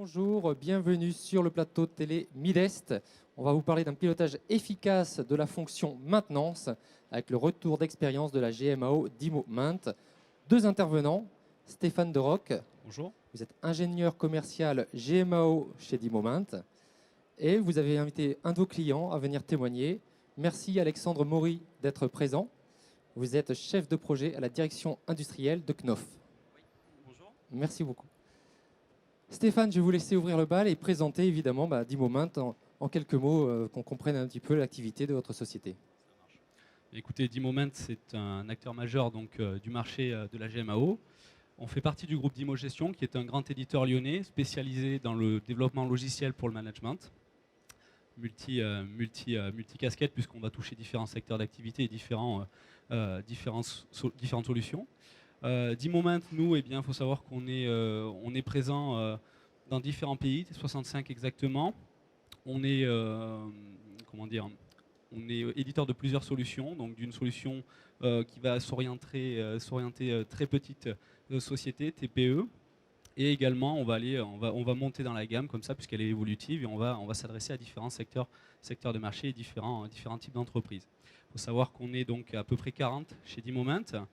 Bonjour, bienvenue sur le plateau de télé Midest. On va vous parler d'un pilotage efficace de la fonction maintenance avec le retour d'expérience de la GMAO d'Imo Maint. Deux intervenants, Stéphane Deroc. Bonjour. Vous êtes ingénieur commercial GMAO chez d'Imo Maint et vous avez invité un de vos clients à venir témoigner. Merci Alexandre Maury d'être présent. Vous êtes chef de projet à la direction industrielle de Knof. Oui, bonjour. Merci beaucoup. Stéphane, je vais vous laisser ouvrir le bal et présenter évidemment d'Imo Maint en quelques mots, qu'on comprenne un petit peu l'activité de votre société. Ça marche. Écoutez, d'Imo Maint, c'est un acteur majeur du marché de la GMAO. On fait partie du groupe d'Imo Gestion, qui est un grand éditeur lyonnais spécialisé dans le développement logiciel pour le management. Multi-casquette, puisqu'on va toucher différents secteurs d'activité et différentes solutions. d'Imo Maint, nous, il faut savoir qu'on est présent dans différents pays, 65 exactement. On est éditeur de plusieurs solutions, donc d'une solution qui va s'orienter très petite société, TPE. Et également, on va monter dans la gamme comme ça, puisqu'elle est évolutive, et on va s'adresser à différents secteurs de marché et différents types d'entreprises. Il faut savoir qu'on est donc à peu près 40 chez d'Imo Maint,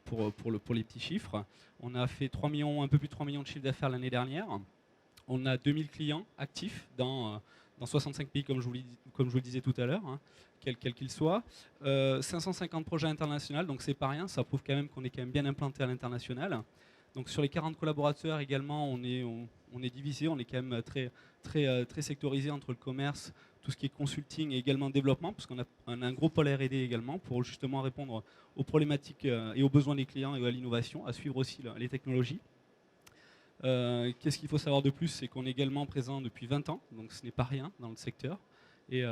pour les petits chiffres. On a fait un peu plus de 3 millions de chiffres d'affaires l'année dernière. On a 2000 clients actifs dans 65 pays, comme je vous le disais tout à l'heure, hein, quels qu'ils soient. 550 projets internationaux, donc c'est pas rien, ça prouve quand même qu'on est quand même bien implanté à l'international. Donc sur les 40 collaborateurs également, on est divisé, on est quand même très sectorisé entre le commerce, tout ce qui est consulting et également développement, parce qu'on a un gros pôle R&D également pour justement répondre aux problématiques et aux besoins des clients et à l'innovation, à suivre aussi les technologies. Qu'est-ce qu'il faut savoir de plus, c'est qu'on est également présent depuis 20 ans, donc ce n'est pas rien dans le secteur. Et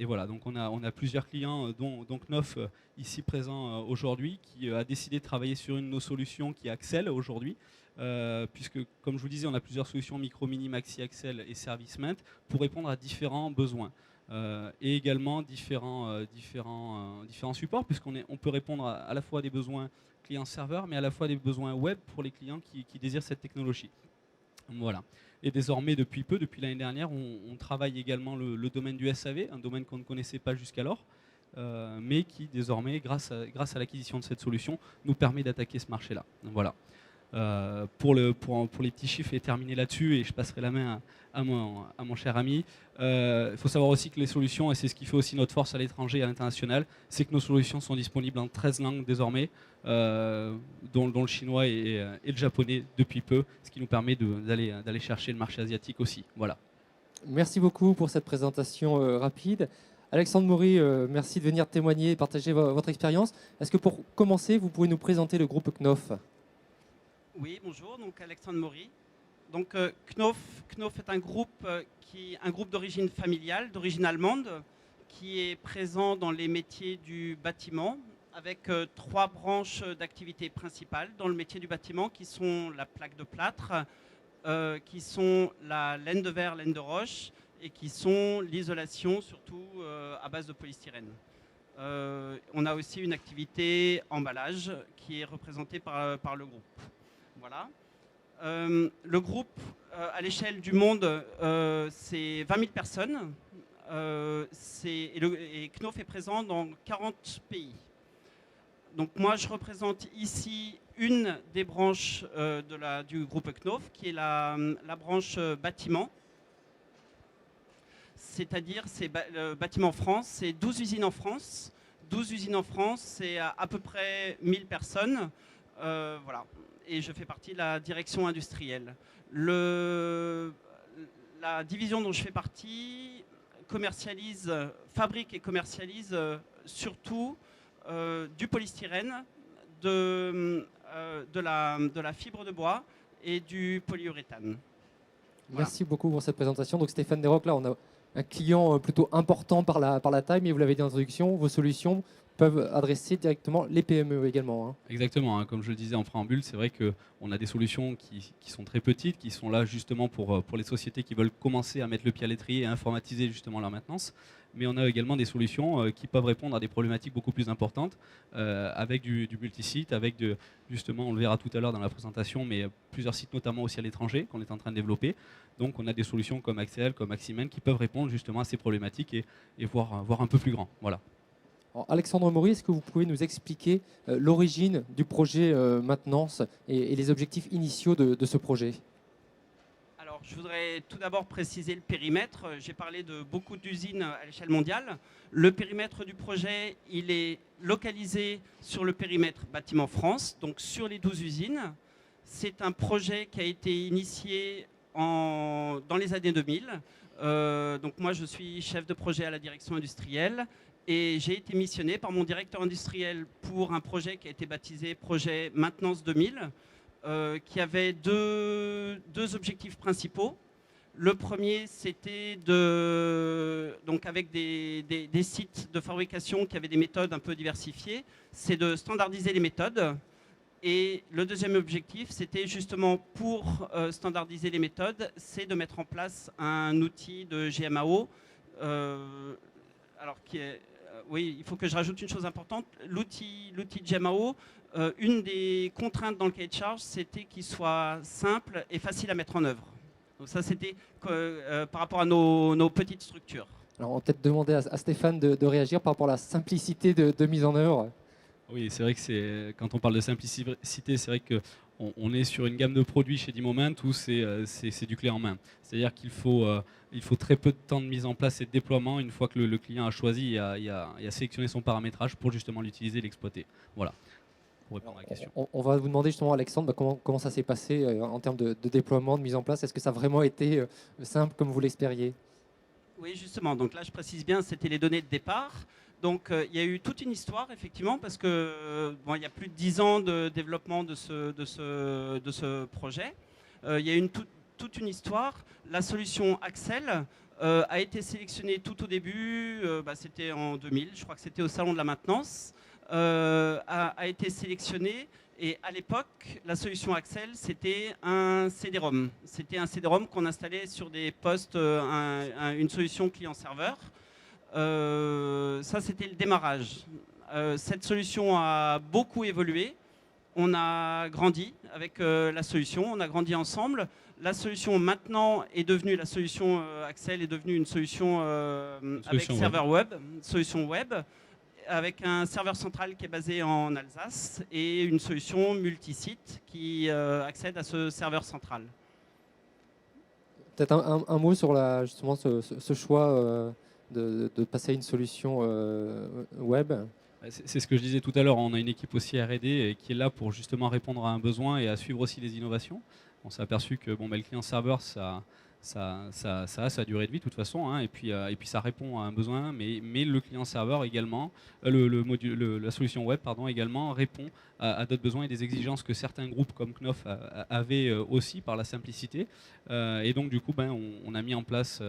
voilà, donc on a plusieurs clients, dont Knof ici présent aujourd'hui, qui a décidé de travailler sur une de nos solutions qui est Axel aujourd'hui, puisque comme je vous disais, on a plusieurs solutions micro, mini, maxi, Axel et Service Maint pour répondre à différents besoins. Et également différents supports, puisqu'on peut répondre à la fois des besoins client-serveur, mais à la fois des besoins web pour les clients qui désirent cette technologie. Voilà. Et désormais, depuis l'année dernière, on travaille également le domaine du SAV, un domaine qu'on ne connaissait pas jusqu'alors, mais qui désormais, grâce à l'acquisition de cette solution, nous permet d'attaquer ce marché-là. Voilà. Pour les petits chiffres et terminer là-dessus, et je passerai la main à mon cher ami. Il faut savoir aussi que les solutions, et c'est ce qui fait aussi notre force à l'étranger et à l'international, c'est que nos solutions sont disponibles en 13 langues désormais, dont le chinois et le japonais depuis peu, ce qui nous permet d'aller chercher le marché asiatique aussi. Voilà. Merci beaucoup pour cette présentation rapide. Alexandre Maury, merci de venir témoigner et partager votre expérience. Est-ce que pour commencer, vous pouvez nous présenter le groupe Knof ? Oui, bonjour, donc Alexandre Maury. Donc Knof est un groupe d'origine familiale, d'origine allemande, qui est présent dans les métiers du bâtiment, avec 3 branches d'activité principales dans le métier du bâtiment, qui sont la plaque de plâtre, qui sont la laine de verre, laine de roche, et qui sont l'isolation, surtout à base de polystyrène. On a aussi une activité emballage qui est représentée par le groupe. Voilà. Le groupe, à l'échelle du monde, c'est 20 000 personnes. Et Knof est présent dans 40 pays. Donc moi, je représente ici une des branches du groupe Knof, qui est la branche bâtiment. C'est-à-dire, le bâtiment France, c'est 12 usines en France. 12 usines en France, c'est à peu près 1000 personnes. Voilà. Et je fais partie de la direction industrielle. La division dont je fais partie fabrique et commercialise surtout du polystyrène, de la fibre de bois et du polyuréthane. Voilà. Merci beaucoup pour cette présentation. Donc Stéphane Deroc, là on a un client plutôt important par la taille, mais vous l'avez dit en introduction, vos solutions peuvent adresser directement les PME également. Hein. Exactement, hein, comme je le disais en préambule, c'est vrai qu'on a des solutions qui sont très petites, qui sont là justement pour les sociétés qui veulent commencer à mettre le pied à l'étrier et à informatiser justement leur maintenance. mais on a également des solutions qui peuvent répondre à des problématiques beaucoup plus importantes avec du multisite, avec justement, on le verra tout à l'heure dans la présentation, mais plusieurs sites notamment aussi à l'étranger qu'on est en train de développer. Donc on a des solutions comme Axel, comme Aximen qui peuvent répondre justement à ces problématiques et voir un peu plus grand. Voilà. Alors, Alexandre Maury, est-ce que vous pouvez nous expliquer l'origine du projet maintenance et les objectifs initiaux de ce projet? Alors, je voudrais tout d'abord préciser le périmètre. J'ai parlé de beaucoup d'usines à l'échelle mondiale. Le périmètre du projet, il est localisé sur le périmètre Bâtiment France, donc sur les 12 usines. C'est un projet qui a été initié dans les années 2000. Donc moi, je suis chef de projet à la direction industrielle et j'ai été missionné par mon directeur industriel pour un projet qui a été baptisé Projet Maintenance 2000, qui avait deux objectifs principaux. Le premier, c'était donc avec des sites de fabrication qui avaient des méthodes un peu diversifiées, c'est de standardiser les méthodes. Et le deuxième objectif, c'était justement pour standardiser les méthodes, c'est de mettre en place un outil de GMAO. Oui, il faut que je rajoute une chose importante. L'outil de GMAO, une des contraintes dans le cahier de charge, c'était qu'il soit simple et facile à mettre en œuvre. Donc ça, c'était par rapport à nos petites structures. Alors, on va peut-être demander à Stéphane de réagir par rapport à la simplicité de mise en œuvre. Oui, c'est vrai que quand on parle de simplicité, c'est vrai qu'on est sur une gamme de produits chez D-Moment où c'est du clé en main. C'est-à-dire qu'il faut très peu de temps de mise en place et de déploiement. Une fois que le client a choisi et a sélectionné son paramétrage pour justement l'utiliser et l'exploiter. Voilà, pour répondre à la question. On va vous demander justement, Alexandre, comment ça s'est passé en termes de déploiement, de mise en place. Est-ce que ça a vraiment été simple comme vous l'espériez? Oui, justement. Donc là, je précise bien, c'était les données de départ. Donc il y a eu toute une histoire, effectivement, parce que il y a plus de 10 ans de développement de ce projet. Il y a eu toute une histoire. La solution Axel a été sélectionnée tout au début, c'était en 2000, je crois que c'était au Salon de la Maintenance, a été sélectionnée. Et à l'époque, la solution Axel, c'était un CD-ROM. C'était un CD-ROM qu'on installait sur des postes, une solution client-serveur. Ça, c'était le démarrage. Cette solution a beaucoup évolué. On a grandi avec la solution, on a grandi ensemble. La solution maintenant est devenue, la solution Axel est devenue une solution avec serveur web, solution web, avec un serveur central qui est basé en Alsace et une solution multisite qui accède à ce serveur central. Peut-être un mot sur justement ce choix de passer à une solution web. C'est ce que je disais tout à l'heure, on a une équipe aussi R&D qui est là pour justement répondre à un besoin et à suivre aussi les innovations. On s'est aperçu que le client serveur, ça a sa durée de vie de toute façon, hein, et puis ça répond à un besoin, mais le client serveur également, la solution web également répond à d'autres besoins et des exigences que certains groupes comme Knauf avaient aussi par la simplicité. Et donc du coup, on a mis en place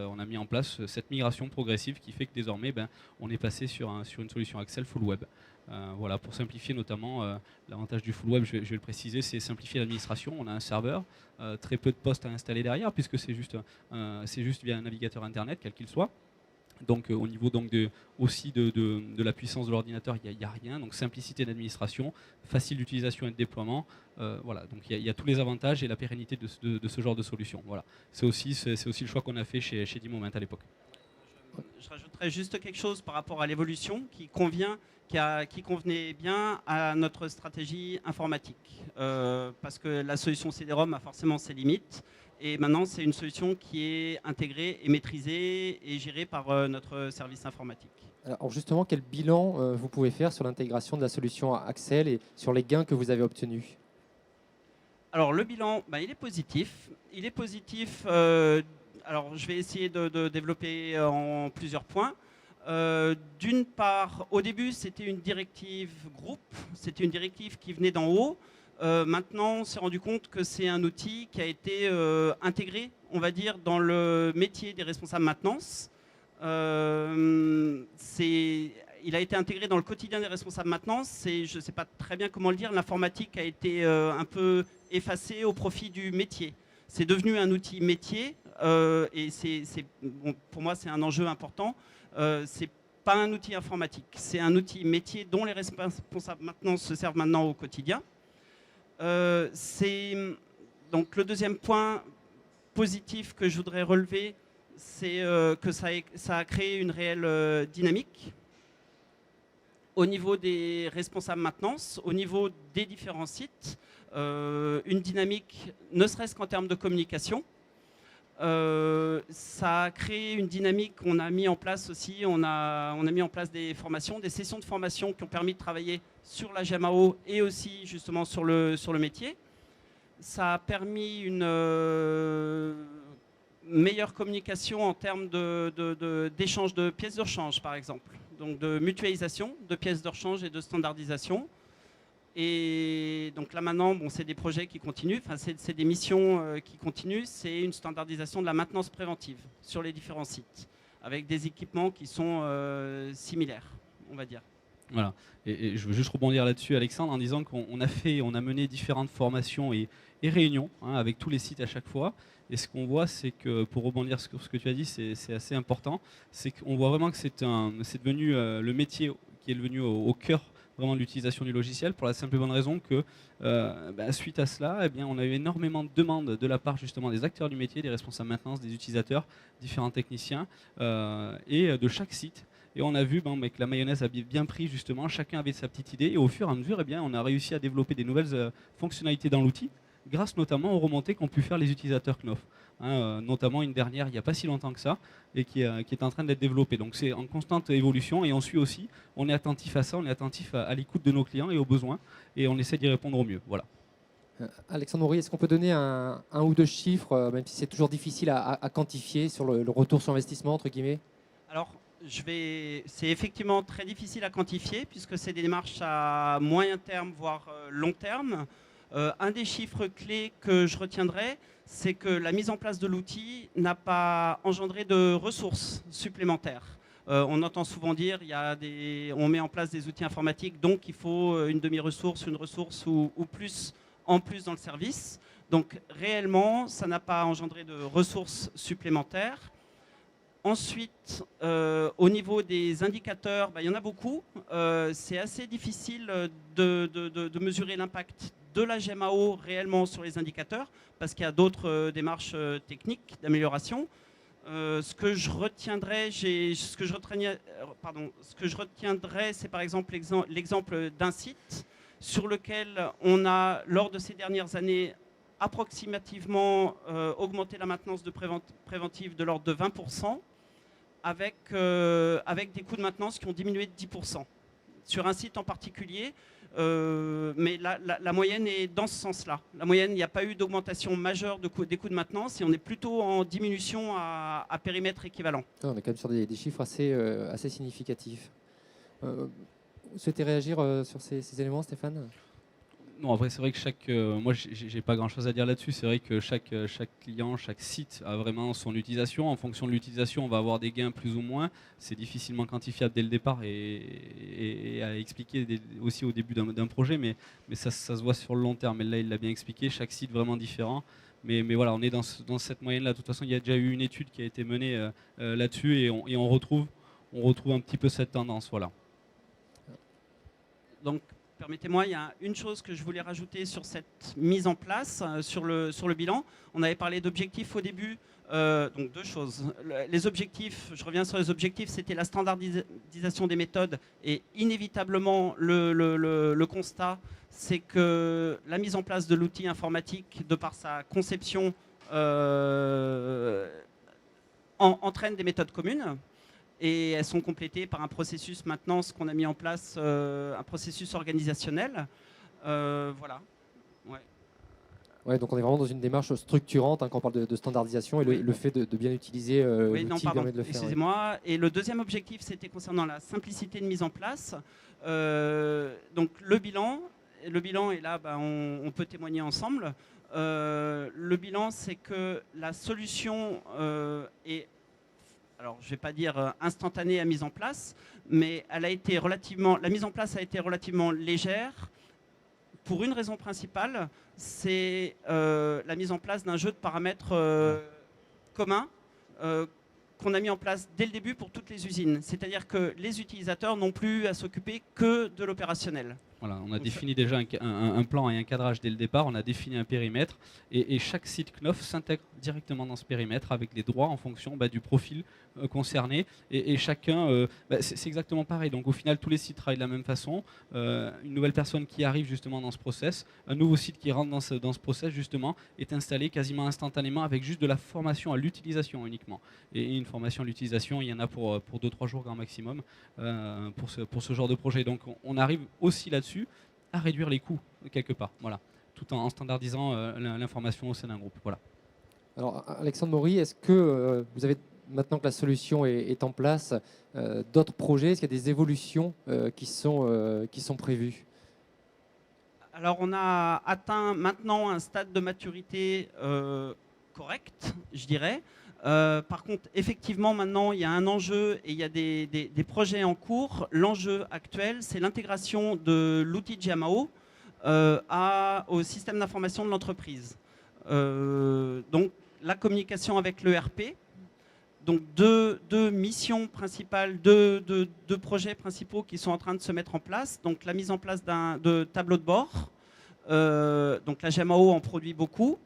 cette migration progressive qui fait que désormais, on est passé sur une solution Axel full web. Voilà, pour simplifier notamment, l'avantage du full web, je vais le préciser, c'est simplifier l'administration. On a un serveur, très peu de postes à installer derrière, puisque c'est juste via un navigateur internet, quel qu'il soit. Donc au niveau aussi de la puissance de l'ordinateur, il n'y a rien. Donc simplicité d'administration, facile d'utilisation et de déploiement. Voilà, donc il y a tous les avantages et la pérennité de ce genre de solution. Voilà. C'est aussi le choix qu'on a fait chez D-Moment à l'époque. Je rajouterais juste quelque chose par rapport à l'évolution qui convenait bien à notre stratégie informatique. Parce que la solution CD-ROM a forcément ses limites. Et maintenant, c'est une solution qui est intégrée et maîtrisée et gérée par notre service informatique. Alors justement, quel bilan vous pouvez faire sur l'intégration de la solution Axel et sur les gains que vous avez obtenus? Alors le bilan, il est positif. Il est positif. Alors je vais essayer de développer en plusieurs points. D'une part, au début, c'était une directive groupe. C'était une directive qui venait d'en haut. Maintenant, on s'est rendu compte que c'est un outil qui a été intégré, on va dire, dans le métier des responsables maintenance. Il a été intégré dans le quotidien des responsables maintenance. Je ne sais pas très bien comment le dire. L'informatique a été un peu effacée au profit du métier. C'est devenu un outil métier et pour moi, c'est un enjeu important. c'est pas un outil informatique, c'est un outil métier dont les responsables maintenance se servent maintenant au quotidien. Donc le deuxième point positif que je voudrais relever, c'est que ça a créé une réelle dynamique au niveau des responsables maintenance, au niveau des différents sites, une dynamique ne serait-ce qu'en termes de communication. Ça a créé une dynamique qu'on a mis en place aussi, on a mis en place des formations, des sessions de formation qui ont permis de travailler sur la GMAO et aussi justement sur le métier. Ça a permis une meilleure communication en termes d'échange de pièces de rechange, par exemple. Donc de mutualisation de pièces de rechange et de standardisation. Et donc là maintenant, bon, c'est des projets qui continuent, enfin, c'est des missions qui continuent. C'est une standardisation de la maintenance préventive sur les différents sites, avec des équipements qui sont similaires, on va dire. Voilà. Et je veux juste rebondir là-dessus, Alexandre, en disant qu'on a mené différentes formations et réunions avec tous les sites à chaque fois. Et ce qu'on voit, c'est que, pour rebondir sur ce que tu as dit, c'est assez important, c'est qu'on voit vraiment que c'est devenu le métier qui est devenu au cœur vraiment de l'utilisation du logiciel, pour la simple et bonne raison que suite à cela, eh bien, on a eu énormément de demandes de la part justement des acteurs du métier, des responsables maintenance, des utilisateurs, différents techniciens et de chaque site. Et on a vu que la mayonnaise a bien pris justement, chacun avait sa petite idée et au fur et à mesure, eh bien, on a réussi à développer des nouvelles fonctionnalités dans l'outil, grâce notamment aux remontées qu'ont pu faire les utilisateurs Knauf. Notamment une dernière il n'y a pas si longtemps que ça et qui est en train d'être développée. Donc c'est en constante évolution et on suit aussi, on est attentif à ça, on est attentif à l'écoute de nos clients et aux besoins et on essaie d'y répondre au mieux. Voilà. Alexandre Maury, est-ce qu'on peut donner un ou deux chiffres, même si c'est toujours difficile à quantifier sur le retour sur investissement, entre guillemets? Alors, c'est effectivement très difficile à quantifier puisque c'est des démarches à moyen terme, voire long terme. Un des chiffres clés que je retiendrai, c'est que la mise en place de l'outil n'a pas engendré de ressources supplémentaires. On entend souvent dire on met en place des outils informatiques, donc il faut une demi-ressource, une ressource ou plus en plus dans le service. Donc réellement, ça n'a pas engendré de ressources supplémentaires. Ensuite, au niveau des indicateurs, il y en a beaucoup. C'est assez difficile de mesurer l'impact de la GMAO réellement sur les indicateurs, parce qu'il y a d'autres démarches techniques d'amélioration. Ce que je retiendrai, c'est par exemple l'exemple d'un site sur lequel on a, lors de ces dernières années, approximativement augmenté la maintenance préventive de l'ordre de 20%, avec des coûts de maintenance qui ont diminué de 10%. Sur un site en particulier, mais la moyenne est dans ce sens-là. La moyenne, il n'y a pas eu d'augmentation majeure des coûts de maintenance et on est plutôt en diminution à périmètre équivalent. On est quand même sur des chiffres assez significatifs. Vous souhaitez réagir sur ces éléments, Stéphane ? Non, après c'est vrai que moi j'ai pas grand chose à dire là-dessus. C'est vrai que chaque client, chaque site a vraiment son utilisation. En fonction de l'utilisation, on va avoir des gains plus ou moins. C'est difficilement quantifiable dès le départ et à expliquer aussi au début d'un projet, mais ça se voit sur le long terme. Et là, il l'a bien expliqué. Chaque site vraiment différent. Mais voilà, on est dans cette moyenne-là. De toute façon, il y a déjà eu une étude qui a été menée là-dessus et on retrouve un petit peu cette tendance. Voilà. Donc, permettez-moi, il y a une chose que je voulais rajouter sur cette mise en place, sur le bilan. On avait parlé d'objectifs au début, donc deux choses. Les objectifs, je reviens sur les objectifs, c'était la standardisation des méthodes et inévitablement le constat, c'est que la mise en place de l'outil informatique, de par sa conception, entraîne des méthodes communes. Et elles sont complétées par un processus maintenant, ce qu'on a mis en place, un processus organisationnel. Voilà. Ouais, donc on est vraiment dans une démarche structurante quand on parle de standardisation et oui. le fait de bien utiliser l'outil permet de le faire. Excusez-moi. Et le deuxième objectif, c'était concernant la simplicité de mise en place. Donc le bilan, et là, on peut témoigner ensemble. Le bilan, c'est que la solution est... Alors, je ne vais pas dire instantanée à mise en place, mais la mise en place a été relativement légère pour une raison principale, c'est la mise en place d'un jeu de paramètres communs qu'on a mis en place dès le début pour toutes les usines. C'est-à-dire que les utilisateurs n'ont plus à s'occuper que de l'opérationnel. Voilà, on a défini déjà un plan et un cadrage dès le départ, on a défini un périmètre et chaque site Knof s'intègre directement dans ce périmètre avec les droits en fonction du profil concerné et chacun, c'est exactement pareil. Donc au final, tous les sites travaillent de la même façon. Une nouvelle personne qui arrive justement dans ce process, un nouveau site qui rentre dans ce process justement est installé quasiment instantanément avec juste de la formation à l'utilisation uniquement. Et une formation à l'utilisation, il y en a pour 2-3 jours grand maximum pour ce genre de projet. Donc on arrive aussi là-dessus à réduire les coûts quelque part, voilà, tout en standardisant l'information au sein d'un groupe. Voilà. Alors, Alexandre Maury, est-ce que vous avez, maintenant que la solution est en place, d'autres projets? Est-ce qu'il y a des évolutions qui sont prévues? Alors, on a atteint maintenant un stade de maturité correct, je dirais. Par contre, effectivement, maintenant, il y a un enjeu et il y a des projets en cours. L'enjeu actuel, c'est l'intégration de l'outil Giamao au système d'information de l'entreprise. Donc, la communication avec l'ERP. Donc, deux missions principales, deux projets principaux qui sont en train de se mettre en place. Donc, la mise en place de tableaux de bord. Donc, la Giamao en produit beaucoup.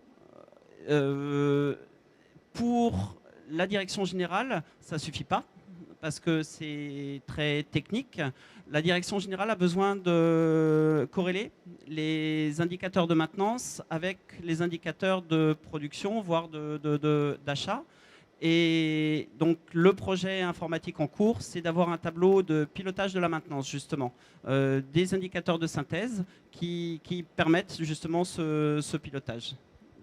Pour la direction générale, ça ne suffit pas parce que c'est très technique. La direction générale a besoin de corréler les indicateurs de maintenance avec les indicateurs de production, voire d'achat. Et donc le projet informatique en cours, c'est d'avoir un tableau de pilotage de la maintenance, justement. Des indicateurs de synthèse qui permettent justement ce pilotage.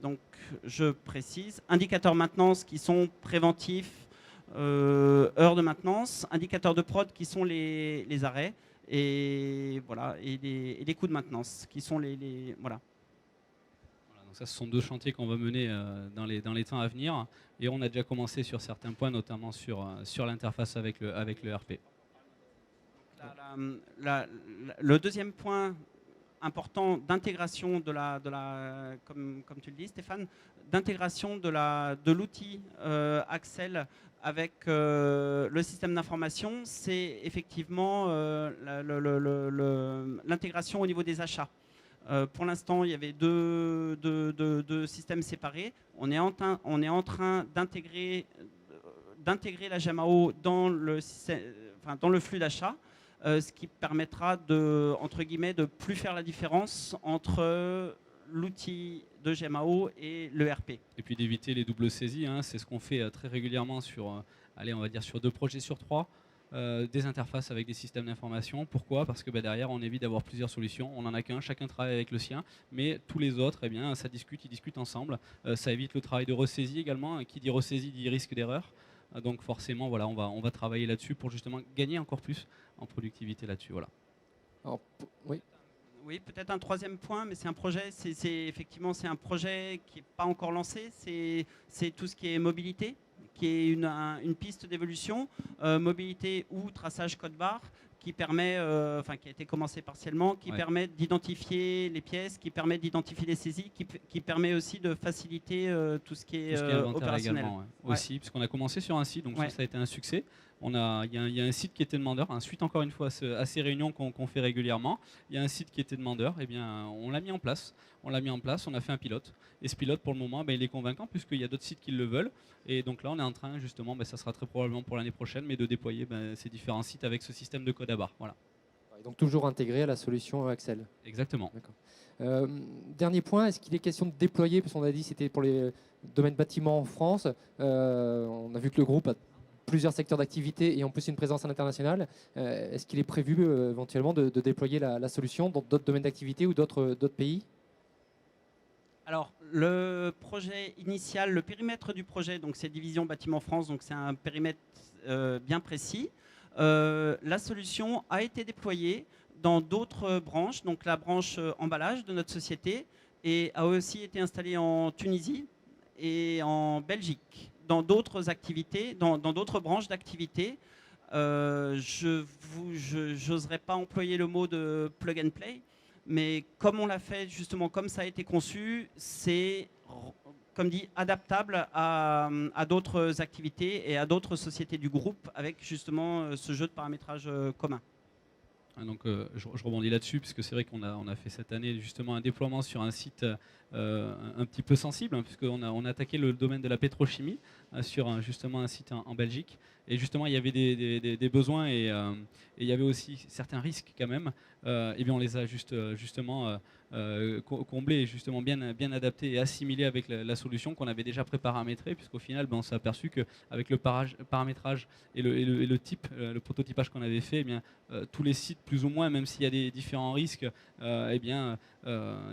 Donc, je précise, indicateurs maintenance qui sont préventifs, heures de maintenance, indicateurs de prod qui sont les arrêts, et voilà, et les coûts de maintenance qui sont voilà. Voilà, donc ça, ce sont deux chantiers qu'on va mener dans les temps à venir, et on a déjà commencé sur certains points, notamment sur l'interface avec le RP. Le deuxième point important d'intégration comme tu le dis Stéphane, d'intégration de l'outil Axel avec le système d'information, c'est effectivement l'intégration au niveau des achats. Pour l'instant, il y avait deux systèmes séparés. On est en train d'intégrer la Giamao dans le flux d'achat. Ce qui permettra entre guillemets, de plus faire la différence entre l'outil de Giamao et l'ERP. Et puis d'éviter les doubles saisies, hein, c'est ce qu'on fait très régulièrement sur 2 projets sur 3, des interfaces avec des systèmes d'information. Pourquoi? Parce que derrière, on évite d'avoir plusieurs solutions. On n'en a qu'un, chacun travaille avec le sien, mais tous les autres, ils discutent ensemble. Ça évite le travail de ressaisie également. Qui dit ressaisie dit risque d'erreur. Donc forcément, voilà, on va travailler là-dessus pour justement gagner encore plus en productivité là-dessus. Voilà. Alors, oui. Oui, peut-être un troisième point, mais c'est un projet, effectivement c'est un projet qui n'est pas encore lancé, c'est tout ce qui est mobilité, qui est une piste d'évolution, mobilité ou traçage code-barre, qui permet, qui a été commencé partiellement, qui permet d'identifier les pièces, qui permet d'identifier les saisies, qui permet aussi de faciliter tout ce qui est opérationnel. Également, aussi, puisqu'on a commencé sur un site, donc ça a été un succès. Il y a un site qui était demandeur, suite encore une fois à ces réunions qu'on fait régulièrement. Il y a un site qui était demandeur, on l'a mis en place. On a fait un pilote. Et ce pilote, pour le moment, il est convaincant puisqu'il y a d'autres sites qui le veulent. Et donc là, on est en train, justement, ça sera très probablement pour l'année prochaine, mais de déployer ces différents sites avec ce système de code à barre. Voilà. Et donc toujours intégré à la solution Axel. Exactement. Dernier point, est-ce qu'il est question de déployer, parce qu'on a dit que c'était pour les domaines bâtiments en France. On a vu que le groupe a plusieurs secteurs d'activité et en plus une présence à l'international. Est-ce qu'il est prévu éventuellement de déployer la solution dans d'autres domaines d'activité ou d'autres pays? Alors, le projet initial, le périmètre du projet, donc c'est Division Bâtiment France, donc c'est un périmètre bien précis. La solution a été déployée dans d'autres branches, donc la branche emballage de notre société, et a aussi été installée en Tunisie et en Belgique, dans d'autres activités, dans d'autres branches d'activité. Je n'oserais pas employer le mot de plug and play, mais comme on l'a fait, justement, comme ça a été conçu, c'est comme dit, adaptable à d'autres activités et à d'autres sociétés du groupe avec justement ce jeu de paramétrage commun. Donc, je rebondis là-dessus, puisque c'est vrai qu'on a fait cette année justement un déploiement sur un site un petit peu sensible, hein, puisqu'on a attaqué le domaine de la pétrochimie sur justement un site en Belgique. Et justement, il y avait des besoins et il y avait aussi certains risques quand même. Et bien, on les a justement comblés et justement bien adaptés et assimilés avec la solution qu'on avait déjà pré-paramétrée, puisqu'au final, ben, on s'est aperçu qu'avec le paramétrage et le type, le prototypage qu'on avait fait, eh bien, tous les sites plus ou moins, même s'il y a des différents risques, eh bien,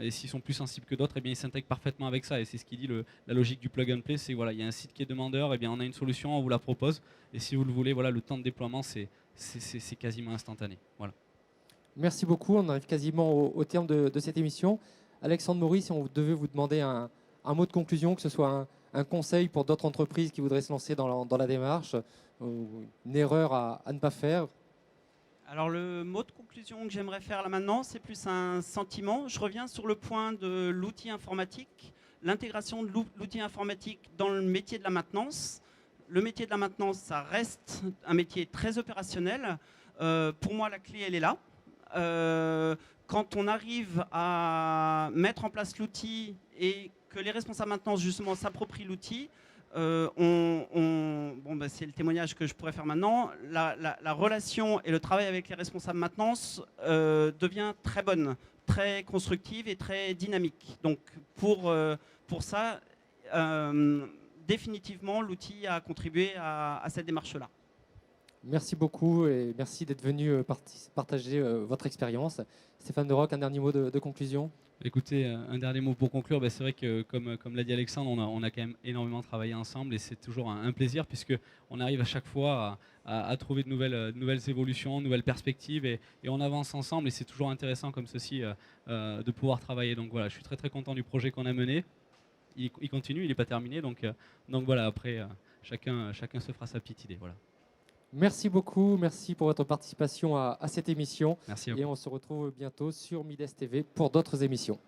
et s'ils sont plus sensibles que d'autres, eh bien, ils s'intègrent parfaitement avec ça. Et c'est ce qui dit la logique du plug and play, c'est voilà, il y a un site qui est demandeur, eh bien, on a une solution, on vous la propose. Et si vous le voulez, voilà, le temps de déploiement, c'est quasiment instantané. Voilà. Merci beaucoup. On arrive quasiment au terme de cette émission. Alexandre Maury, si on devait vous demander un mot de conclusion, que ce soit un conseil pour d'autres entreprises qui voudraient se lancer dans la démarche, ou une erreur à ne pas faire. Alors le mot de conclusion que j'aimerais faire là maintenant, c'est plus un sentiment. Je reviens sur le point de l'outil informatique, l'intégration de l'outil informatique dans le métier de la maintenance. Le métier de la maintenance, ça reste un métier très opérationnel. Pour moi, la clé, elle est là. Quand on arrive à mettre en place l'outil et que les responsables maintenance justement s'approprient l'outil, c'est le témoignage que je pourrais faire maintenant. La relation et le travail avec les responsables maintenance devient très bonne, très constructive et très dynamique. Donc pour ça, définitivement, l'outil a contribué à cette démarche-là. Merci beaucoup et merci d'être venu partager votre expérience. Stéphane Deroc, un dernier mot de conclusion? Écoutez, un dernier mot pour conclure. C'est vrai que, comme l'a dit Alexandre, on a quand même énormément travaillé ensemble et c'est toujours un plaisir puisqu'on arrive à chaque fois à trouver de nouvelles évolutions, de nouvelles perspectives et on avance ensemble et c'est toujours intéressant comme ceci de pouvoir travailler. Donc voilà, je suis très très content du projet qu'on a mené. Il continue, il n'est pas terminé. Donc voilà, après, chacun se fera sa petite idée. Voilà. Merci beaucoup, merci pour votre participation à cette émission. Merci à vous. Et on se retrouve bientôt sur Mides TV pour d'autres émissions.